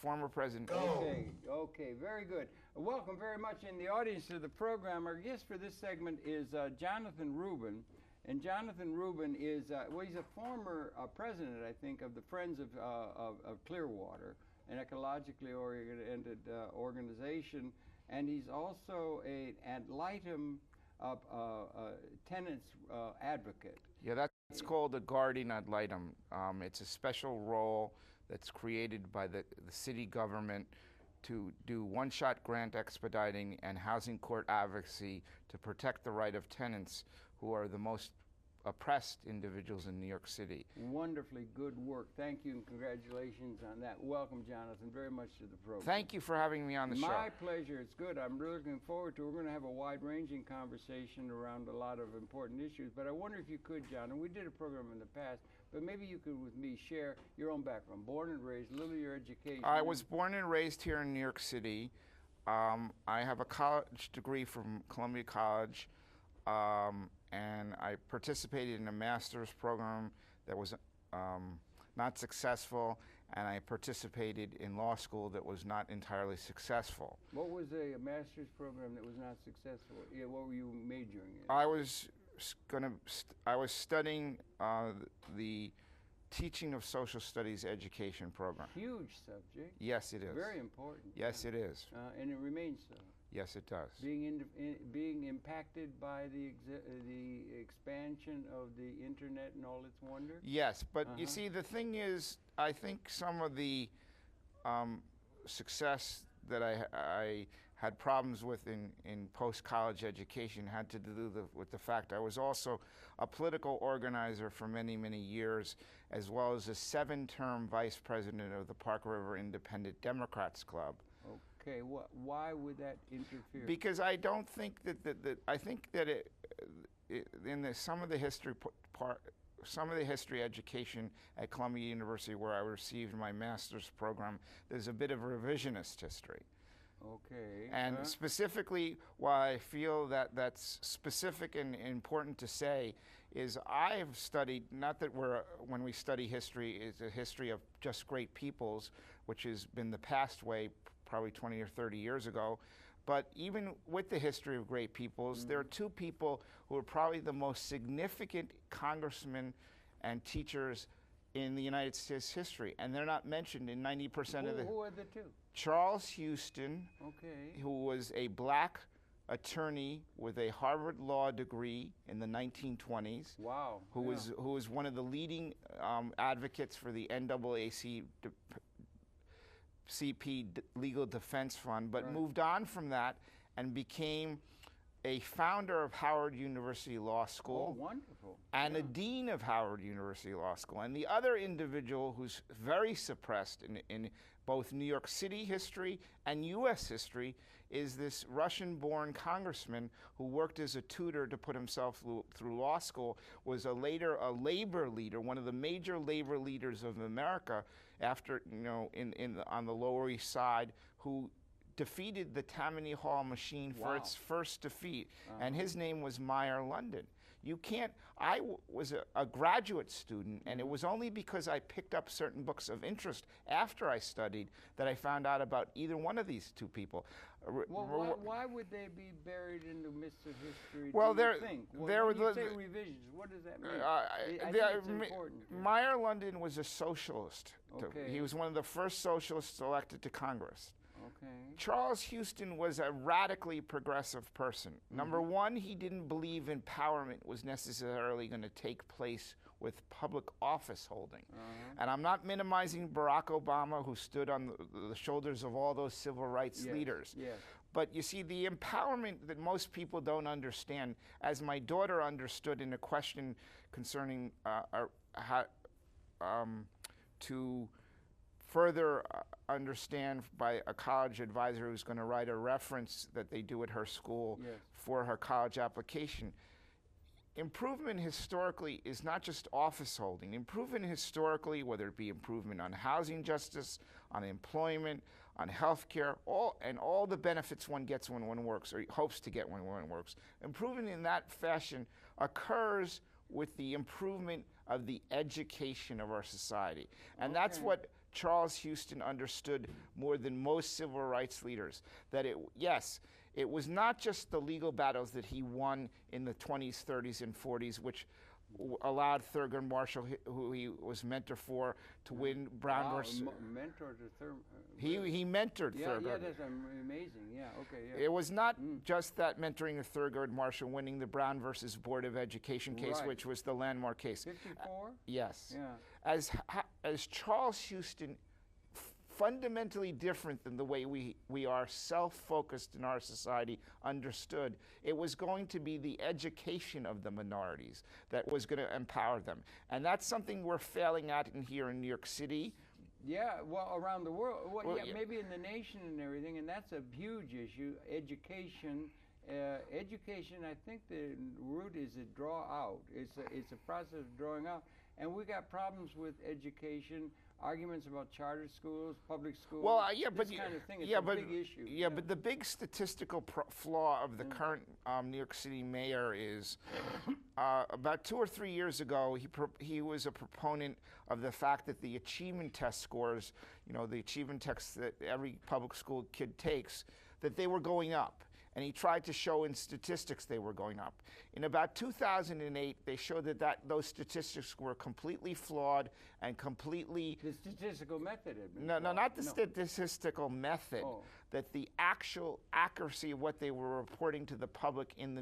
former president. Okay, very good. Welcome very much in the audience to the program. Our guest for this segment is Jonathon Rubin. And Jonathon Rubin is, well, he's a former president, I think, of the Friends of Clearwater, an ecologically oriented organization. And he's also at Litem tenants advocate. Yeah, that's called a guardian ad litem. It's a special role that's created by the city government to do one-shot grant expediting and housing court advocacy to protect the right of tenants who are the most oppressed individuals in New York City. Wonderfully good work. Thank you and congratulations on that. Welcome, Jonathon, very much to the program. Thank you for having me on the show. My pleasure. It's good. I'm really looking forward to it. We're going to have a wide-ranging conversation around a lot of important issues, but I wonder if you could, John, and we did a program in the past, but maybe you could, with me, share your own background. Born and raised, a little of your education. I was born and raised here in New York City. I have a college degree from Columbia College. And I participated in a master's program that was not successul, and I participated in law school that was not entirely successful. What was a master's program that was not successful? Yeah, what were you majoring in? I was studying the teaching of social studies education program. Huge subject. Yes, it is. Very important. Yes, it is. And it remains so. Yes, it does. Being impacted by the expansion of the internet and all its wonder? Yes, but you see, the thing is, I think some of the success that I had problems with in post-college education had to do with the fact I was also a political organizer for many, many years, as well as a 7-term vice president of the Park River Independent Democrats Club. Okay, why would that interfere? Because I don't think I think that some of the history education at Columbia University, where I received my master's program, there's a bit of revisionist history. Okay. And specifically, why I feel that that's specific and important to say is I have studied, not that when we study history, it's a history of just great peoples, which has been the past way probably 20 or 30 years ago, but even with the history of great peoples, there are two people who are probably the most significant congressmen and teachers in the United States history, and they're not mentioned in 90% of the... Who are the two? Charles Houston, okay, who was a black attorney with a Harvard Law degree in the 1920s. Wow. Who was one of the leading advocates for the NAACP Legal Defense Fund, but moved on from that and became a founder of Howard University Law School. Oh, wonderful. And a dean of Howard University Law School. And the other individual who's very suppressed in both New York City history and U.S. history is this Russian-born congressman who worked as a tutor to put himself through law school, was later a labor leader, one of the major labor leaders of America after, on the Lower East Side, who defeated the Tammany Hall machine for its first defeat, and his name was Meyer London. I was a graduate student, and it was only because I picked up certain books of interest after I studied that I found out about either one of these two people. Well, why would they be buried in the midst of history? Well, when you say revisions, what does that mean? I think it's important. Meyer London was a socialist. Okay. He was one of the first socialists elected to Congress. Okay. Charles Houston was a radically progressive person. Number one, he didn't believe empowerment was necessarily going to take place with public office holding. And I'm not minimizing Barack Obama, who stood on the shoulders of all those civil rights leaders. Yes. But you see, the empowerment that most people don't understand, as my daughter understood in a question concerning how to further understand by a college advisor who's going to write a reference that they do at her school for her college application. Improvement historically is not just office holding. Improvement historically, whether it be improvement on housing justice, on employment, on health care, all the benefits one gets when one works, or hopes to get when one works. Improvement in that fashion occurs with the improvement of the education of our society. And that's what Charles Houston understood more than most civil rights leaders, that it was not just the legal battles that he won in the 20s, 30s, and 40s, which allowed Thurgood Marshall, who he was mentor for, to win Brown versus. Mentor to Thurgood. He mentored Thurgood. Yeah, that's amazing. Yeah, okay, yeah. It was not just that mentoring of Thurgood Marshall winning the Brown versus Board of Education case, which was the landmark case. 54? Yes. Yeah. As Charles Houston, fundamentally different than the way we are self-focused in our society, understood, it was going to be the education of the minorities that was going to empower them. And that's something we're failing at here in New York City. Yeah, well, around the world. Well, yeah, maybe in the nation and everything, and that's a huge issue. Education. Education, I think the root is a draw out. It's a process of drawing out. And we got problems with education, arguments about charter schools, public schools. Well, yeah, but this kind of thing. It's yeah, a but big issue. yeah, but the big statistical flaw of the current New York City mayor is, about 2 or 3 years ago, he was a proponent of the fact that the achievement test scores, the achievement tests that every public school kid takes, that they were going up. And he tried to show in statistics they were going up. In about 2008, they showed that those statistics were completely flawed and completely... The statistical method had been No, flawed. not the statistical method. Oh. That the actual accuracy of what they were reporting to the public in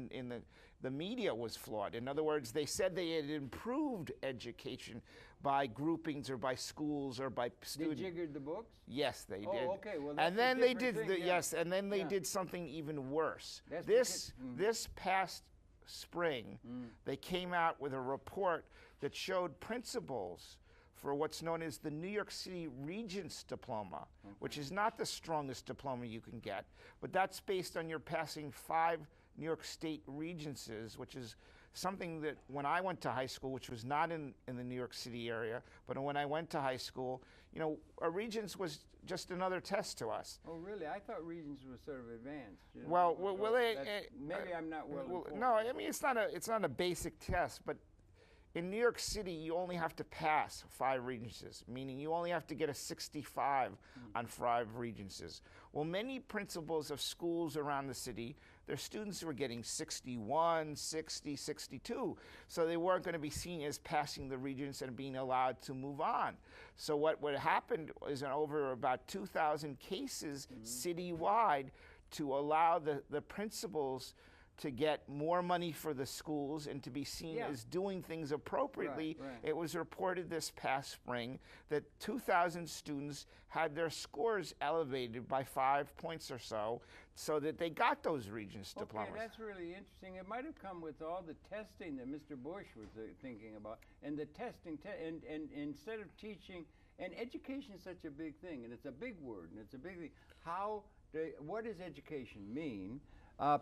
the media was flawed. In other words, they said they had improved education by groupings or by schools or by students. They jiggered the books? Yes, they did. Oh, okay. Well, that's and then a they different did thing, yes, and then they did something even worse. That's This past spring, they came out with a report that showed principals for what's known as the New York City Regents Diploma, which is not the strongest diploma you can get, but that's based on your passing 5 New York State Regencies, which is something that when I went to high school, which was not in the New York City area, but when I went to high school, a Regents was just another test to us. Oh, really? I thought Regents was sort of advanced. Well, maybe I'm not well informed. No, I mean, it's not a basic test, but in New York City, you only have to pass 5 Regencies, meaning you only have to get a 65 on 5 Regencies. Well, many principals of schools around the city, their students were getting 61, 60, 62, so they weren't going to be seen as passing the Regents and being allowed to move on. So what happened is over about 2,000 cases citywide to allow the principals to get more money for the schools and to be seen as doing things appropriately. Right. It was reported this past spring that 2,000 students had their scores elevated by 5 points or so that they got those Regents diplomas. Okay, that's really interesting. It might have come with all the testing that Mr. Bush was thinking about, and the testing, and instead of teaching, and education is such a big thing, and it's a big word, and it's a big thing. What does education mean?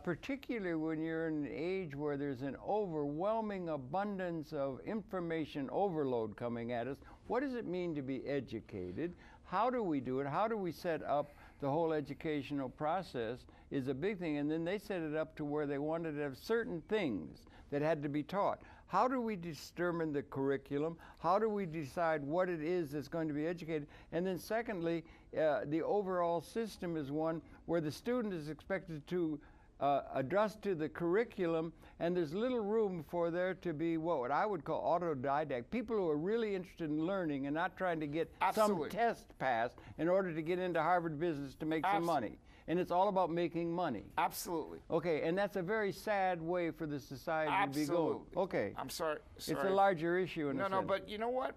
Particularly when you're in an age where there's an overwhelming abundance of information overload coming at us. What does it mean to be educated? How do we do it? How do we set up the whole educational process is a big thing. And then they set it up to where they wanted to have certain things that had to be taught. How do we determine the curriculum? How do we decide what it is that's going to be educated? And then secondly, the overall system is one where the student is expected to adjust to the curriculum, and there's little room for there to be what I would call autodidact, people who are really interested in learning and not trying to get some test passed in order to get into Harvard Business to make some money. And it's all about making money. Absolutely. Okay, and that's a very sad way for the society to be going. Okay. I'm sorry. It's a larger issue in a sense. No, but you know what?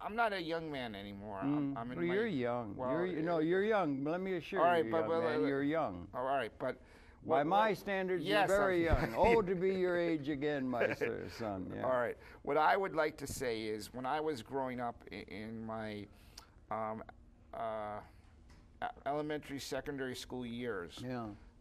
I'm not a young man anymore. I'm in you're young. Well, you're young. Let me assure you, man, you're young. All right, but by my standards, you're very young. Old to be your age again, my son. Yeah. All right. What I would like to say is when I was growing up in my elementary, secondary school years,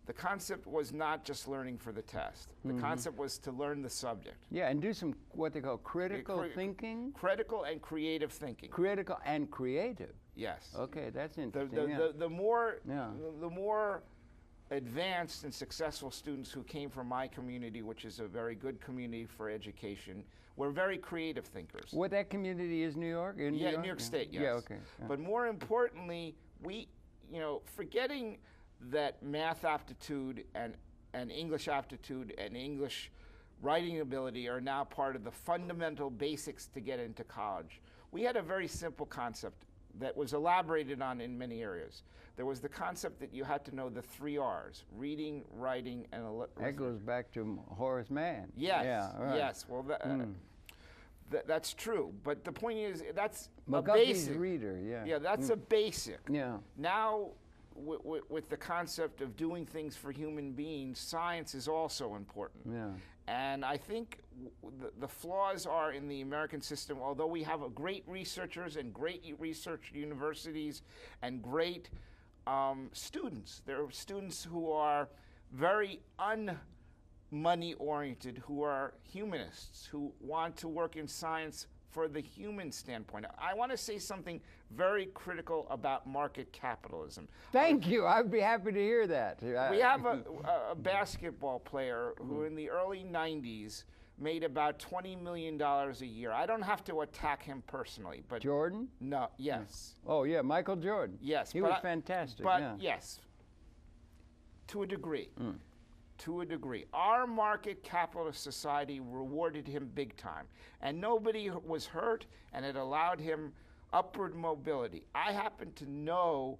the concept was not just learning for the test. The concept was to learn the subject. Yeah, and do some what they call critical thinking. Critical and creative thinking. Critical and creative. Yes. Okay, that's interesting. The more advanced and successful students who came from my community, which is a very good community for education, We're very creative thinkers. What that community is New York? In New York State, yes. Yeah, okay. Yeah. But more importantly, we, forgetting that math aptitude and English aptitude and English writing ability are now part of the fundamental basics to get into college. We had a very simple concept that was elaborated on in many areas. There was the concept that you had to know the 3 R's: reading, writing, and that goes back to Horace Mann. Yes, yeah, right. yes. Well, that's true. But the point is, that's McGuffey's a basic. Reader, yeah. Yeah, that's a basic. Yeah. Now, with the concept of doing things for human beings, science is also important. Yeah. And I think the flaws are in the American system. Although we have great researchers and great research universities and great students, there are students who are very money oriented, who are humanists, who want to work in science for the human standpoint. I want to say something very critical about market capitalism. Thank you. I'd be happy to hear that. We have a basketball player who in the early 90s made about $20 million a year. I don't have to attack him personally, but Jordan? No, yes. Oh yeah, Michael Jordan. Yes. He was fantastic. But yeah. yes, to a degree. To a degree. Our market capitalist society rewarded him big time, and nobody was hurt, and it allowed him upward mobility. I happen to know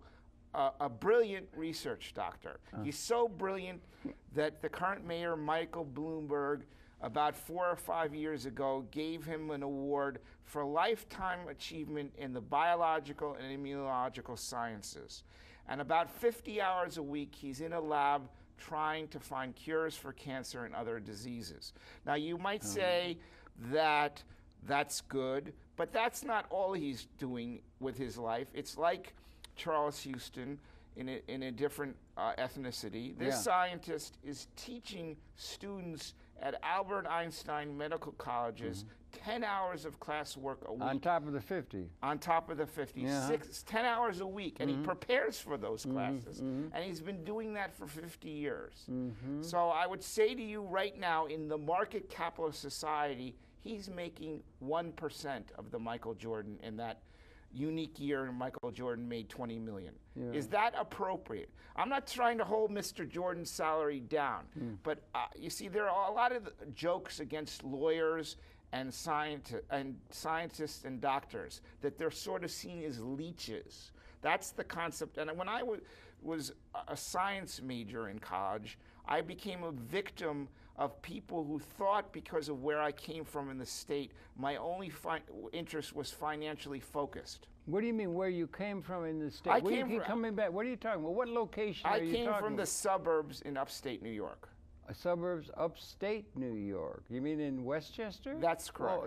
a brilliant research doctor. He's so brilliant that the current mayor, Michael Bloomberg, about 4 or 5 years ago, gave him an award for lifetime achievement in the biological and immunological sciences. And about 50 hours a week, he's in a lab trying to find cures for cancer and other diseases. Now, you might say that that's good, but that's not all he's doing with his life. It's like Charles Houston in a different ethnicity. This scientist is teaching students at Albert Einstein medical colleges 10 hours of classwork a week. On top of the 50. On top of the 50. 10 hours a week. And he prepares for those classes. And he's been doing that for 50 years. So I would say to you right now, in the market capitalist society, he's making 1% of the Michael Jordan in that unique year Michael Jordan made 20 million. Is that appropriate? I'm not trying to hold Mr. Jordan's salary down, but you see, there are a lot of jokes against lawyers and scientists and doctors, that they're sort of seen as leeches. That's the concept. And when I was a science major in college, I became a victim of people who thought, because of where I came from in the state, my only interest was financially focused. What do you mean, where you came from in the state? What are you talking about? What location are you talking about? I came from the suburbs in upstate New York. Suburbs upstate New York. You mean in Westchester? That's correct.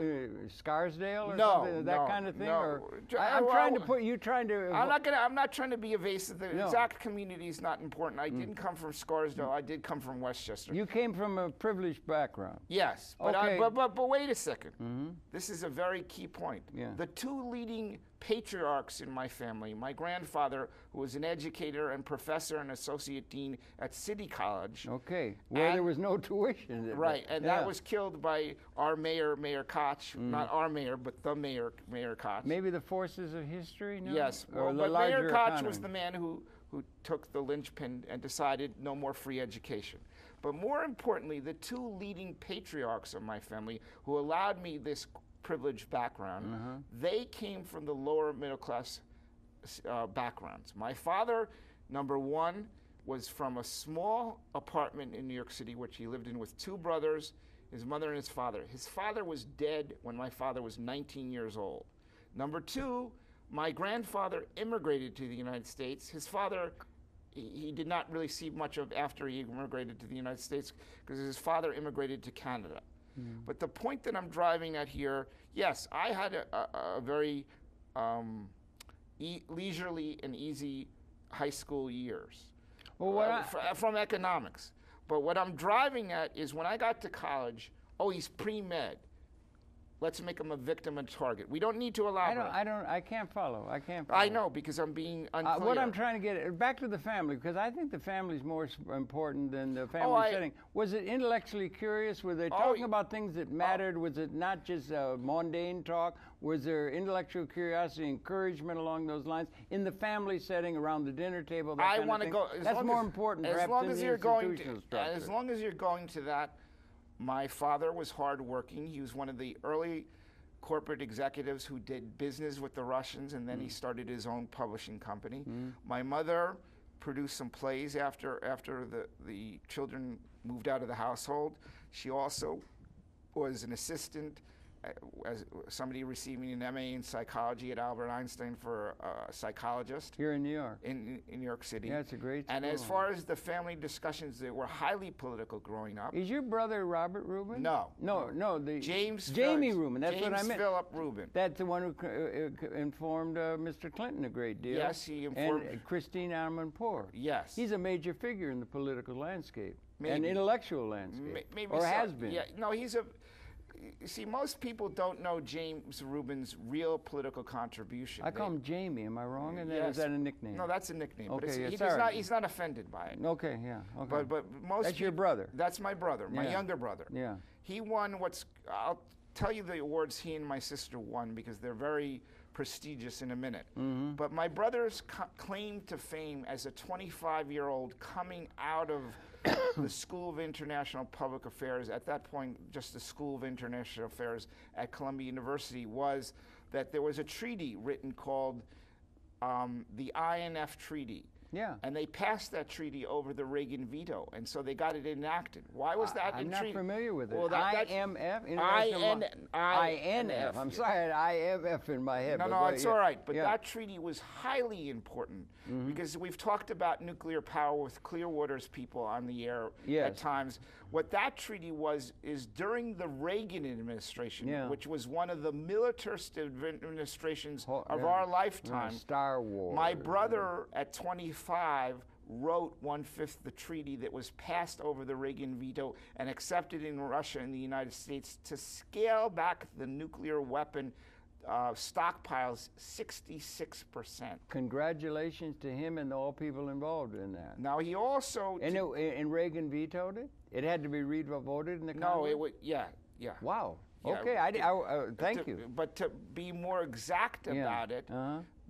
Scarsdale or something? That kind of thing? No. Or I'm trying to put you trying to. I'm not trying to be evasive. The exact community is not important. I didn't come from Scarsdale. I did come from Westchester. You came from a privileged background. Yes, but okay. but wait a second. This is a very key point. The two leading patriarchs in my family, my grandfather, who was an educator and professor and associate dean at City College. Okay, where there was no tuition. Right, and that was killed by our mayor, Mayor Koch. Not our mayor, but the mayor, Mayor Koch. Maybe the forces of history? No? Yes, but Mayor Koch was the man who took the linchpin and decided no more free education. But more importantly, the two leading patriarchs of my family who allowed me this privileged background, they came from the lower middle class backgrounds. My father, number one, was from a small apartment in New York City, which he lived in with 2 brothers, his mother and his father. His father was dead when my father was 19 years old. Number 2, my grandfather immigrated to the United States. His father, he did not really see much of after he immigrated to the United States, because his father immigrated to Canada. But the point that I'm driving at here, yes, I had a very leisurely and easy high school years from economics. But what I'm driving at is when I got to college, he's pre-med. let's make him a victim and target. We don't need to elaborate. I can't follow. I can't follow. I know, because I'm being unclear. What I'm trying to get back to the family, because I think the family is more important than the family setting. Was it intellectually curious? Were they talking about things that mattered? Was it not just mundane talk? Was there intellectual curiosity, encouragement along those lines in the family setting around the dinner table? That kind of thing? That's more important, perhaps, than the institutional structure. As long as you're going to that, my father was hardworking. He was one of the early corporate executives who did business with the Russians, and then he started his own publishing company. My mother produced some plays after the children moved out of the household. She also was an assistant as somebody receiving an MA in psychology at Albert Einstein for a psychologist. Here in New York. In New York City. Yeah, it's a great school. And as far as the family discussions, they were highly political growing up. Is your brother Robert Rubin? No. No, Jamie Rubin, that's what I meant. James Philip Rubin. That's the one who informed Mr. Clinton a great deal. Yes, he informed. And Christine Amanpour. Yes. He's a major figure in the political landscape. Maybe. And intellectual landscape. Maybe or so. has been. Yeah, no, he's a... You see, most people don't know James Rubin's real political contribution. I call him Jamie. Am I wrong? And yes. Is that a nickname? No, that's a nickname. Okay, but he's not offended by it. Okay, yeah. Okay. But most that's your brother. That's my brother, my younger brother. Yeah. He won I'll tell you the awards he and my sister won because they're very prestigious in a minute. But my brother's claim to fame as a 25-year-old coming out of the School of International Public Affairs, at that point just the School of International Affairs at Columbia University, was that there was a treaty written called the INF Treaty. Yeah. And they passed that treaty over the Reagan veto, and so they got it enacted. Why was that I'm not familiar with it. Well, IMF? INF. I'm sorry, I had IMF in my head. No, it's all right. But that treaty was highly important because we've talked about nuclear power with Clearwater's people on the air at times. What that treaty was is during the Reagan administration, which was one of the militarist administrations of our lifetime. Star Wars. My brother at 25 wrote 1/5 the treaty that was passed over the Reagan veto and accepted in Russia and the United States to scale back the nuclear weapon stockpiles 66%. Congratulations to him and all people involved in that. Now he also... And Reagan vetoed it? It had to be voted in the Congress? No, it would, yeah. Wow. Yeah, okay, thank you. But to be more exact about it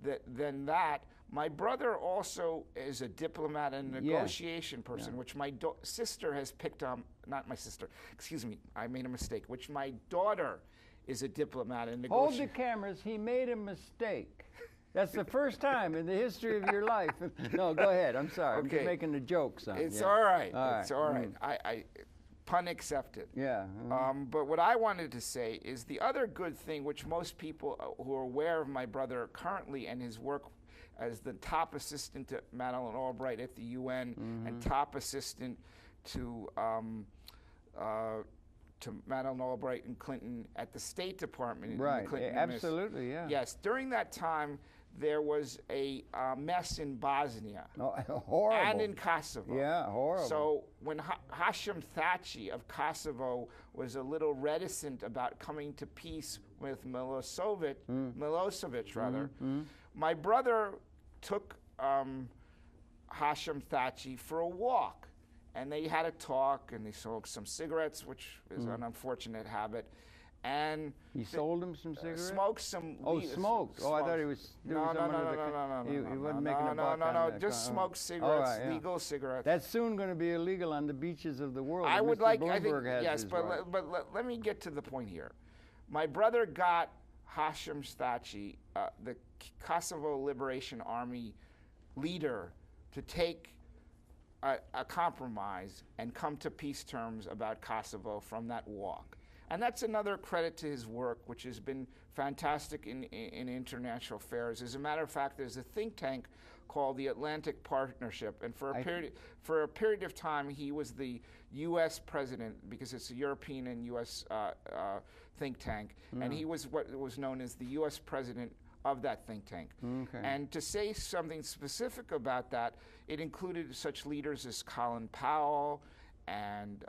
than that, my brother also is a diplomat and negotiation person, which my sister has picked on, not my sister, excuse me, I made a mistake, which my daughter is a diplomat and negotiation. Hold the cameras, he made a mistake. That's the first time in the history of your life. No, go ahead, I'm sorry, I'm just making a joke, son. It's all right, it's all right. I pun accepted. Yeah. But what I wanted to say is the other good thing, which most people who are aware of my brother currently and his work as the top assistant to Madeleine Albright at the UN and top assistant to Madeleine Albright and Clinton at the State Department in the Clinton absolutely, yeah. Yes, during that time, there was a mess in Bosnia. Horrible. And in Kosovo. Yeah, horrible. So when Hashim Thaçi of Kosovo was a little reticent about coming to peace with Milosevic, my brother took Hashim Thaçi for a walk. And they had a talk, and they smoked some cigarettes, which is an unfortunate habit. And he sold him some cigarettes? Smoked some. Smoked. Oh, I thought he was. No. He wasn't making a buck. No. Just smoked cigarettes, legal cigarettes. That's soon going to be illegal on the beaches of the world. I would Mr. like. Bloomberg I think yes, but let me get to the point here. My brother got Hashim Thaçi, the Kosovo Liberation Army leader, to take a compromise and come to peace terms about Kosovo from that walk. And that's another credit to his work, which has been fantastic in international affairs. As a matter of fact, there's a think tank called the Atlantic Partnership, and for a period of time, he was the U.S. president, because it's a European and U.S. Think tank, and he was what was known as the U.S. president of that think tank. And to say something specific about that, it included such leaders as Colin Powell and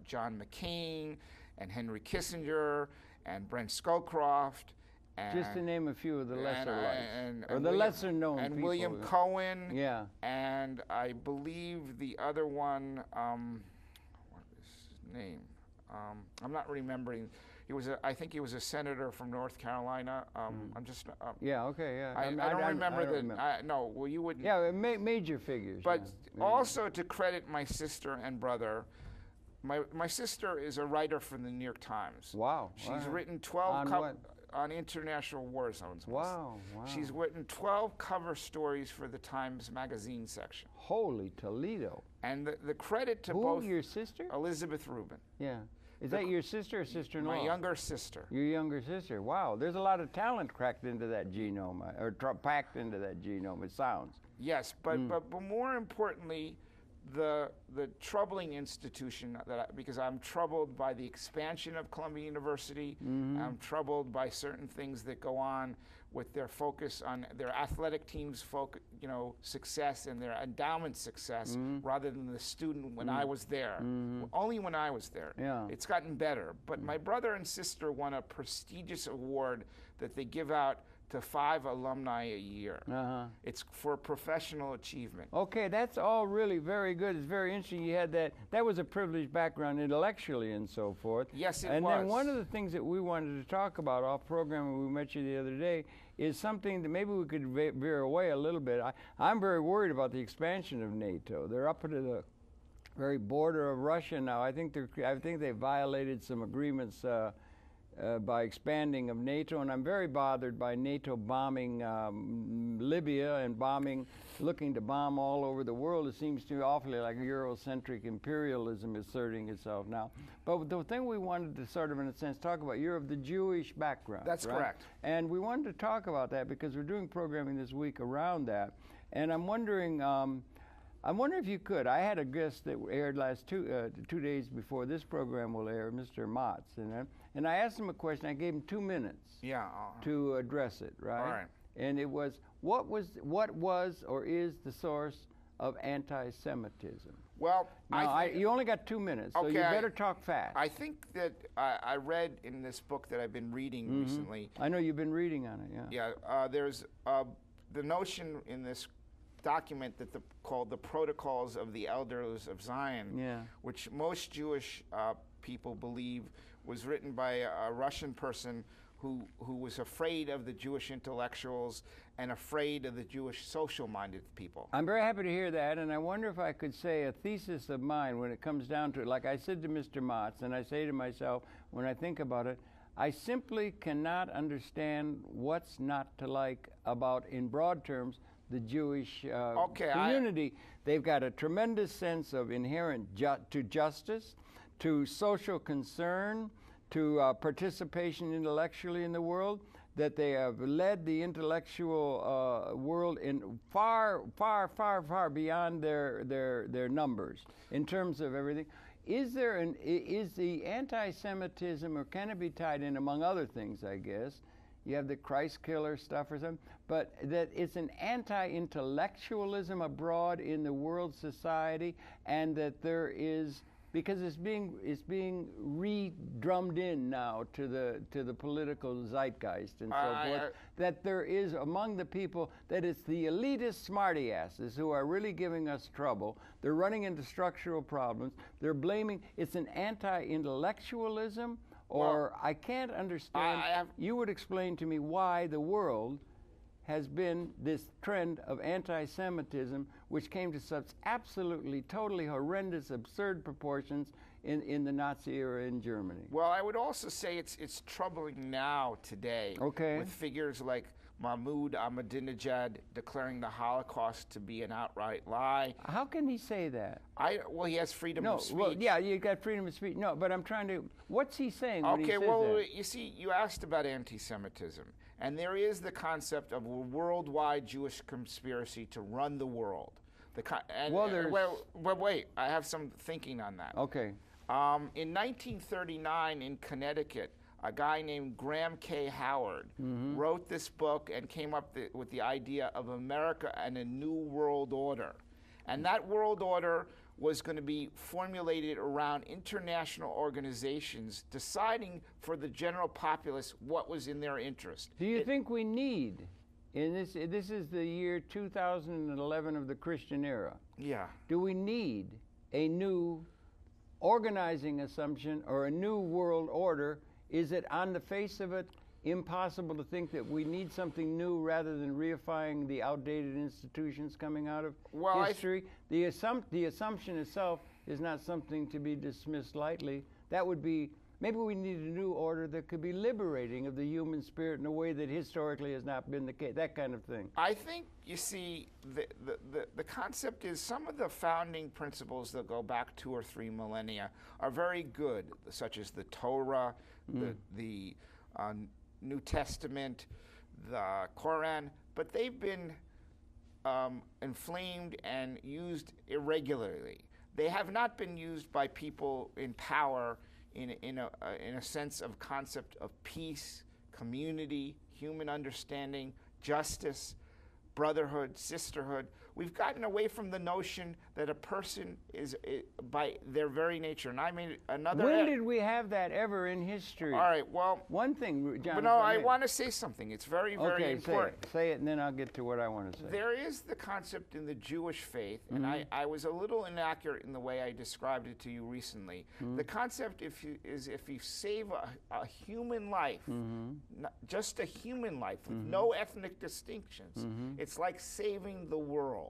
John McCain and Henry Kissinger and Brent Scowcroft, and Just to name a few of the lesser lights, or the William, lesser known and people. William Cohen, Yeah. and I believe the other one, what is his name? I'm not remembering. I think he was a senator from North Carolina. I'm just. Yeah. Okay. Yeah. I don't remember no. Well, you wouldn't. Yeah. Major figures. But yeah. also to credit my sister and brother. My sister is a writer for the New York Times. Wow. She's wow. written 12 On what? on international war zones. Wow. Wow. She's written 12 cover stories for the Times magazine section. Holy Toledo. And the credit to Who, both. your sister? Elizabeth Rubin. Yeah. Is that your sister or sister-in-law? My younger sister. Your younger sister. Wow. There's a lot of talent cracked into that genome, or packed into that genome, it sounds. Yes, but more importantly, the troubling institution because I'm troubled by the expansion of Columbia University. I'm troubled by certain things that go on with their focus on their athletic team's success and their endowment success rather than the student when I was there. Only when I was there. Yeah. It's gotten better. But my brother and sister won a prestigious award that they give out to 5 alumni a year. It's for professional achievement. Okay, that's all really very good. It's very interesting. You had that. That was a privileged background intellectually and so forth. Yes, it was. And then one of the things that we wanted to talk about off program when we met you the other day is something that maybe we could veer away a little bit. I'm very worried about the expansion of NATO. They're up to the very border of Russia now. I think they violated some agreements by expanding of NATO, and I'm very bothered by NATO bombing Libya and looking to bomb all over the world. It seems to me awfully like Eurocentric imperialism asserting itself now. But the thing we wanted to sort of, in a sense, talk about, you're of the Jewish background. That's right? correct. And we wanted to talk about that because we're doing programming this week around that. And I'm wondering if you could. I had a guest that aired last 2 days before this program will air, Mr. Motz, and I asked him a question. I gave him 2 minutes to address it, right? All right. And it was, what was or is the source of anti-Semitism? Well, now, you only got 2 minutes, so you better talk fast. I think that I read in this book that I've been reading recently. I know you've been reading on it, yeah. Yeah, there's the notion in this document called the Protocols of the Elders of Zion, which most Jewish people believe was written by a Russian person who was afraid of the Jewish intellectuals and afraid of the Jewish social-minded people. I'm very happy to hear that, and I wonder if I could say a thesis of mine when it comes down to it. Like I said to Mr. Motz, and I say to myself when I think about it, I simply cannot understand what's not to like about, in broad terms, the Jewish community. They've got a tremendous sense of inherent to justice, to social concern, to participation intellectually in the world, that they have led the intellectual world in far, far, far, far beyond their numbers in terms of everything. Is the anti-Semitism, or can it be tied in, among other things, I guess, you have the Christ killer stuff or something, but that it's an anti-intellectualism abroad in the world society, and that there is, because it's being re-drummed in now to the political zeitgeist and so forth, that there is among the people, that it's the elitist smarty asses who are really giving us trouble. They're running into structural problems. They're blaming, it's an anti-intellectualism. Or I can't understand. You would explain to me why the world has been this trend of anti-Semitism, which came to such absolutely, totally horrendous, absurd proportions in the Nazi era in Germany. Well, I would also say it's troubling now today. Okay. With figures like Mahmoud Ahmadinejad declaring the Holocaust to be an outright lie. How can he say that? Well, he has freedom of speech. Well, yeah, you got freedom of speech. No, but I'm trying to. What's he saying when he says that? You see, you asked about anti-Semitism, and there is the concept of a worldwide Jewish conspiracy to run the world. Wait, I have some thinking on that. Okay. In 1939 in Connecticut, a guy named Graham K. Howard wrote this book and came up with the idea of America and a New World Order. And that world order was going to be formulated around international organizations deciding for the general populace what was in their interest. Do you think we need, in this is the year 2011 of the Christian era. Yeah. Do we need a new organizing assumption or a new world order? Is it on the face of it impossible to think that we need something new rather than reifying the outdated institutions coming out of history? The assumption itself is not something to be dismissed lightly. That would be, maybe we need a new order that could be liberating of the human spirit in a way that historically has not been the case, that kind of thing. I think, you see, the concept is some of the founding principles that go back 2 or 3 millennia are very good, such as the Torah, the New Testament, the Quran, but they've been inflamed and used irregularly. They have not been used by people in power in a sense of concept of peace, community, human understanding, justice, brotherhood, sisterhood. We've gotten away from the notion that a person is by their very nature. And I mean another. When did we have that ever in history? All right. Well, one thing, Jonathan. But no, I want to say something. It's very, very important. Say it, and then I'll get to what I want to say. There is the concept in the Jewish faith, and I was a little inaccurate in the way I described it to you recently. The concept is if you save a human life, just a human life with no ethnic distinctions, it's like saving the world.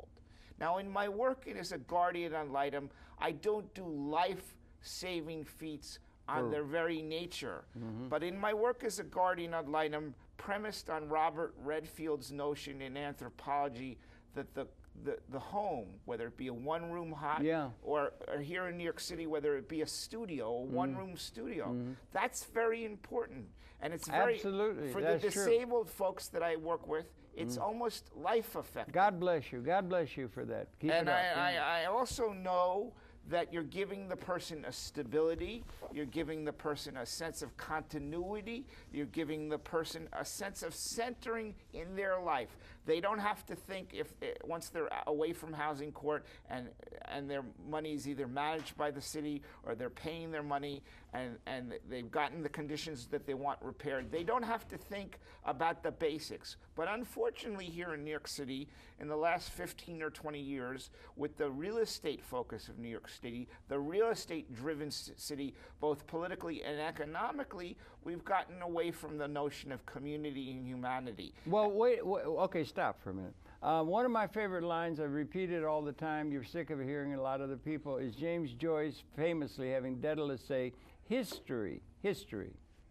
Now, in my work as a guardian on Litem, I don't do life-saving feats on their very nature. But in my work as a guardian on Litem, premised on Robert Redfield's notion in anthropology that the home, whether it be a one-room hut, or here in New York City, whether it be a studio, a one-room studio, that's very important. And it's very, for the disabled folks that I work with, it's almost life affecting. God bless you. God bless you for that. Keep it up. I also know that you're giving the person a stability, you're giving the person a sense of continuity, you're giving the person a sense of centering in their life. They don't have to think once they're away from housing court and their money is either managed by the city or they're paying their money and they've gotten the conditions that they want repaired. They don't have to think about the basics. But unfortunately here in New York City, in the last 15 or 20 years, with the real estate focus of New York City, the real estate driven city, both politically and economically, we've gotten away from the notion of community and humanity. Well, wait okay, stop for a minute. One of my favorite lines, I've repeated all the time, you're sick of hearing a lot of the people, is James Joyce famously having Daedalus say, history, a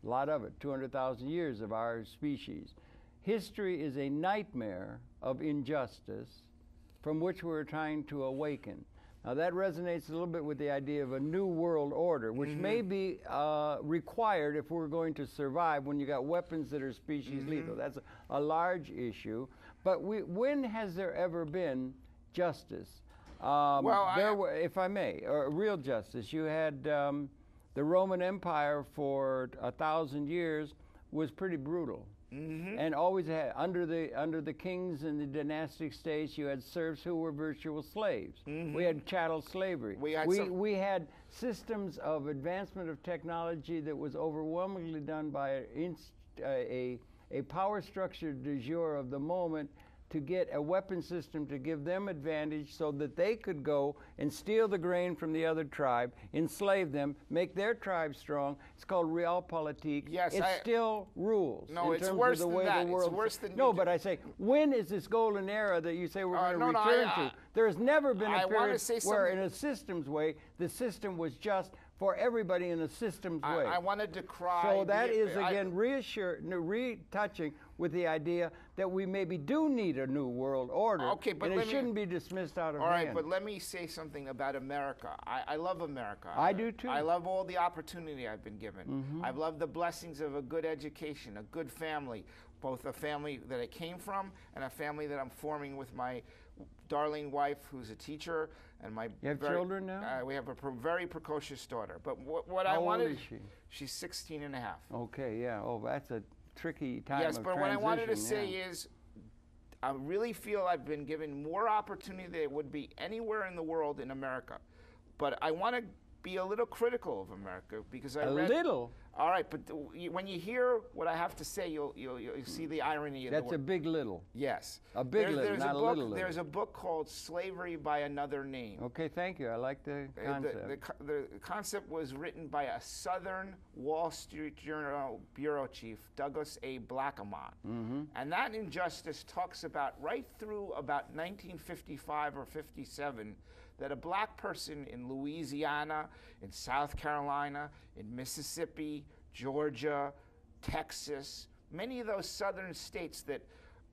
lot of it, 200,000 years of our species. History is a nightmare of injustice from which we're trying to awaken. Now that resonates a little bit with the idea of a new world order, which may be required if we're going to survive when you got weapons that are species lethal. That's a large issue. But when has there ever been justice? If I may, or real justice. You had the Roman Empire for 1,000 years was pretty brutal. And always had, under the kings and the dynastic states, you had serfs who were virtual slaves. We had chattel slavery. We had systems of advancement of technology that was overwhelmingly done by a power structure du jour of the moment to get a weapon system to give them advantage so that they could go and steal the grain from the other tribe, enslave them, make their tribe strong. It's called realpolitik. Yes, it still rules. No, in it's terms worse of the than way that. the world. It's worse than no, but I say, when is this golden era that you say we're going to return to? There has never been a period where, in a systems way, the system was just for everybody in a systems way. I want to decry. So that is again retouching with the idea that we maybe do need a new world order. Okay, but and it shouldn't be dismissed out of hand. All right, but let me say something about America. I love America. I do too. I love all the opportunity I've been given. I've loved the blessings of a good education, a good family, both a family that I came from and a family that I'm forming with my darling wife, who's a teacher, and my. You have children now? We have a very precocious daughter. But what How I wanted. old is she? She's 16 and a half. Okay, yeah. Oh, that's a tricky time. Yes, of but what I wanted to say transition, is, I really feel I've been given more opportunity than it would be anywhere in the world in America. But I want to be a little critical of America because I read... A little? All right, but when you hear what I have to say, you'll see the irony of the word. That's a big little. Yes. A big little, not a little little. There's a book called Slavery by Another Name. Okay, thank you. I like the concept. The concept was written by a Southern Wall Street Journal bureau chief, Douglas A. Blackaman. Mm-hmm. And that injustice talks about right through about 1955 or 57, that a black person in Louisiana, in South Carolina, in Mississippi, Georgia, Texas, many of those southern states that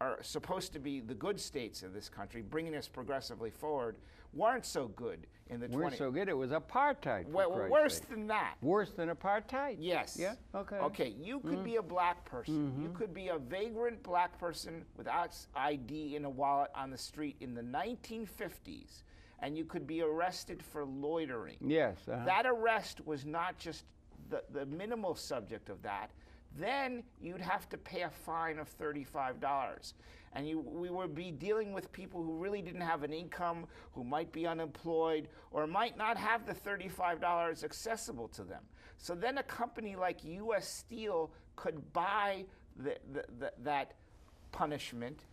are supposed to be the good states of this country, bringing us progressively forward, weren't so good in the 20s. Weren't so good. It was apartheid. Well, worse than that. Worse than apartheid? Yes. Yeah? Okay. Okay, you could be a black person. You could be a vagrant black person without ID in a wallet on the street in the 1950s. And you could be arrested for loitering. Yes. That arrest was not just the minimal subject of that. Then you'd have to pay a fine of $35. And we would be dealing with people who really didn't have an income, who might be unemployed, or might not have the $35 accessible to them. So then a company like U.S. Steel could buy that punishment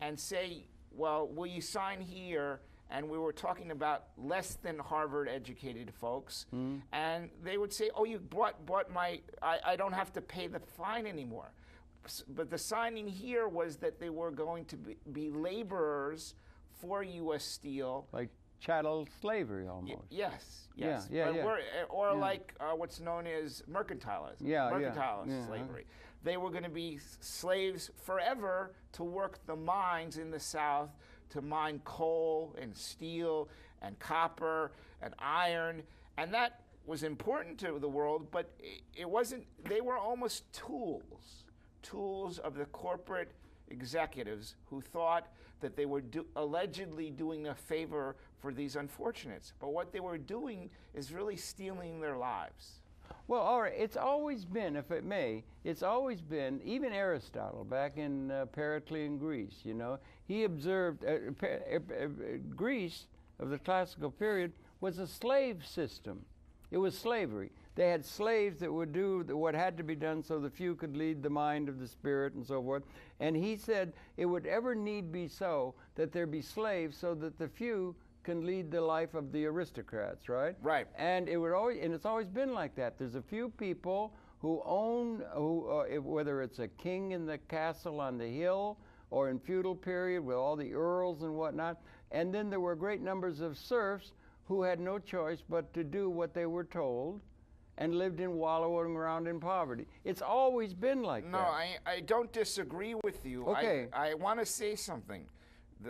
and say, well, will you sign here? And we were talking about less than Harvard-educated folks, and they would say, "Oh, you bought my. I don't have to pay the fine anymore." But the signing here was that they were going to be laborers for U.S. Steel, like chattel slavery, almost. Yes. Yeah. Or like what's known as mercantilism. Mercantilist slavery. They were going to be slaves forever to work the mines in the South, to mine coal and steel and copper and iron, and that was important to the world, but it wasn't. They were almost tools of the corporate executives who thought that they were allegedly doing a favor for these unfortunates, but what they were doing is really stealing their lives. Well, all right, it's always been, if it may, it's always been, even Aristotle, back in Periclean Greece, you know, he observed Greece of the classical period was a slave system. It was slavery. They had slaves that would do what had to be done so the few could lead the mind of the spirit and so forth. And he said it would ever need be so that there be slaves so that the few can lead the life of the aristocrats, right? Right. And it's always been like that. There's a few people who own, whether it's a king in the castle on the hill or in feudal period with all the earls and whatnot, and then there were great numbers of serfs who had no choice but to do what they were told and lived in wallowing around in poverty. It's always been like that. No, I don't disagree with you. Okay. I want to say something.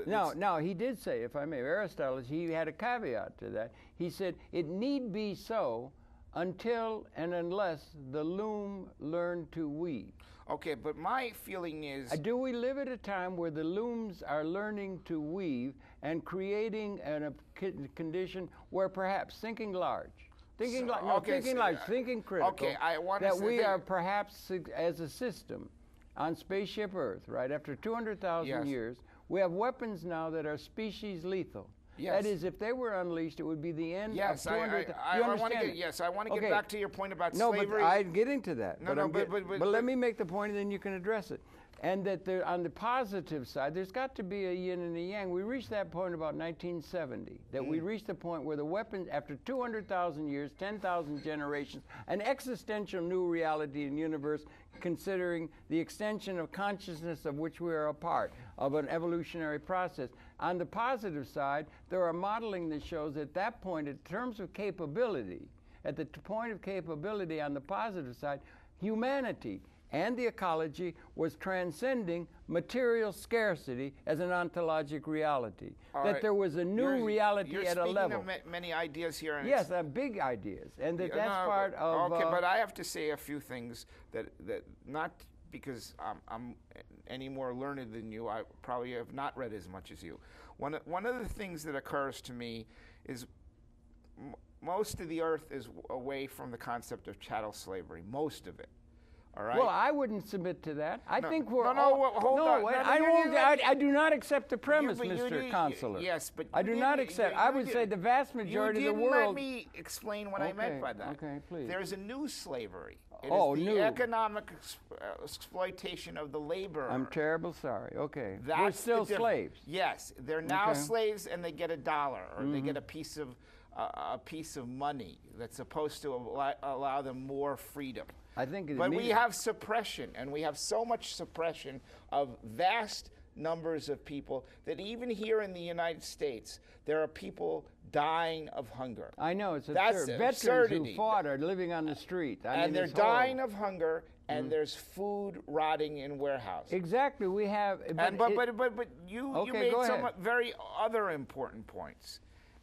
Now, he did say, if I may, Aristotle, he had a caveat to that. He said, it need be so until and unless the loom learn to weave. Okay, but my feeling is... Do we live at a time where the looms are learning to weave and creating a condition where perhaps thinking large, thinking critical, okay, I want that we are perhaps, as a system, on spaceship Earth, right, after 200,000 years, we have weapons now that are species lethal. Yes. That is, if they were unleashed, it would be the end of 200,000. I want to get back to your point about slavery. No, but I'm getting to that. But let me make the point, and then you can address it. And that on the positive side, there's got to be a yin and a yang. We reached that point about 1970, that we reached the point where the weapons, after 200,000 years, 10,000 generations, an existential new reality in the universe, considering the extension of consciousness of which we are a part of an evolutionary process. On the positive side, there are modeling that shows at that point, in terms of capability, at the point of capability on the positive side, humanity and the ecology was transcending material scarcity as an ontologic reality. That there was a new reality at a level. You're speaking of many ideas here. And yes, big ideas, and that's part of... Okay, but I have to say a few things that not because I'm any more learned than you, I probably have not read as much as you. One of the things that occurs to me is most of the earth is away from the concept of chattel slavery, most of it. All right? Well, I wouldn't submit to that. I think we're hold on. I won't. I do not accept the premise, Mr. Consular. Yes, but I do not accept. I would say the vast majority of the world. Let me explain what I meant by that. Okay, please. There's a new slavery. It Oh, is the new. economic exploitation of the laborer. I'm terrible sorry. Okay. That's We're still the slaves. Yes, they're now Okay. slaves, and they get $1, or they get a piece of money that's supposed to allow them more freedom. I think. But we have suppression, and we have so much suppression of vast numbers of people that even here in the United States, there are people dying of hunger. I know it's That's absurd. Veterans absurdity. who fought are living on the street. I And mean, they're it's dying horrible. of hunger, and there's food rotting in warehouses. Exactly. We have. But you Okay, made go some ahead. very other important points.